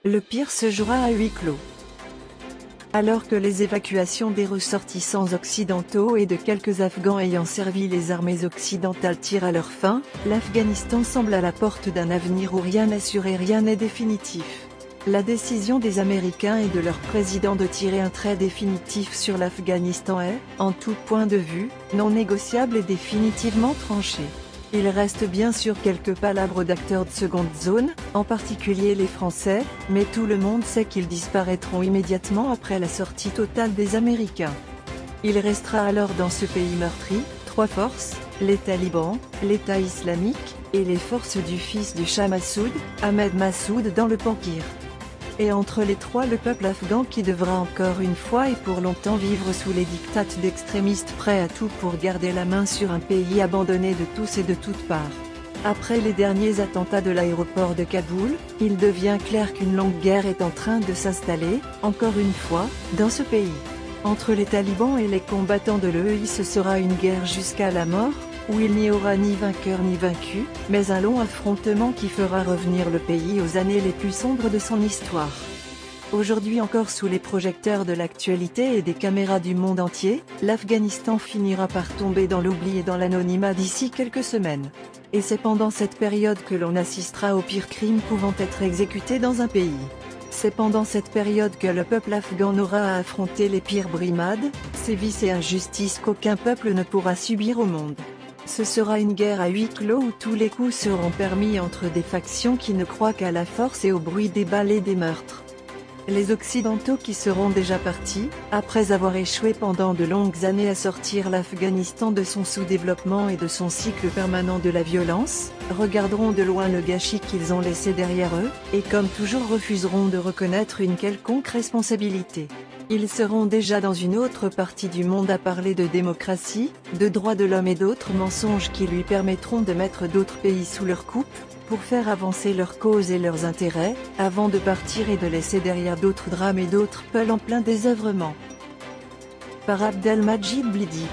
Le pire se jouera à huis clos. Alors que les évacuations des ressortissants occidentaux et de quelques Afghans ayant servi les armées occidentales tirent à leur fin, l'Afghanistan semble à la porte d'un avenir où rien n'est sûr et rien n'est définitif. La décision des Américains et de leur président de tirer un trait définitif sur l'Afghanistan est, en tout point de vue, non négociable et définitivement tranchée. Il reste bien sûr quelques palabres d'acteurs de seconde zone, en particulier les Français, mais tout le monde sait qu'ils disparaîtront immédiatement après la sortie totale des Américains. Il restera alors dans ce pays meurtri, trois forces, les talibans, l'État islamique, et les forces du fils du Shah Massoud, Ahmed Massoud dans le Pankir. Et entre les trois le peuple afghan qui devra encore une fois et pour longtemps vivre sous les diktats d'extrémistes prêts à tout pour garder la main sur un pays abandonné de tous et de toutes parts. Après les derniers attentats de l'aéroport de Kaboul, il devient clair qu'une longue guerre est en train de s'installer, encore une fois, dans ce pays. Entre les talibans et les combattants de l'EI ce sera une guerre jusqu'à la mort, où il n'y aura ni vainqueur ni vaincu, mais un long affrontement qui fera revenir le pays aux années les plus sombres de son histoire. Aujourd'hui encore sous les projecteurs de l'actualité et des caméras du monde entier, l'Afghanistan finira par tomber dans l'oubli et dans l'anonymat d'ici quelques semaines. Et c'est pendant cette période que l'on assistera aux pires crimes pouvant être exécutés dans un pays. C'est pendant cette période que le peuple afghan aura à affronter les pires brimades, sévices et injustices qu'aucun peuple ne pourra subir au monde. Ce sera une guerre à huis clos où tous les coups seront permis entre des factions qui ne croient qu'à la force et au bruit des balles et des meurtres. Les Occidentaux qui seront déjà partis, après avoir échoué pendant de longues années à sortir l'Afghanistan de son sous-développement et de son cycle permanent de la violence, regarderont de loin le gâchis qu'ils ont laissé derrière eux, et comme toujours refuseront de reconnaître une quelconque responsabilité. Ils seront déjà dans une autre partie du monde à parler de démocratie, de droits de l'homme et d'autres mensonges qui lui permettront de mettre d'autres pays sous leur coupe, pour faire avancer leurs causes et leurs intérêts, avant de partir et de laisser derrière d'autres drames et d'autres peuples en plein désœuvrement. Par Abdelmajid Blidi.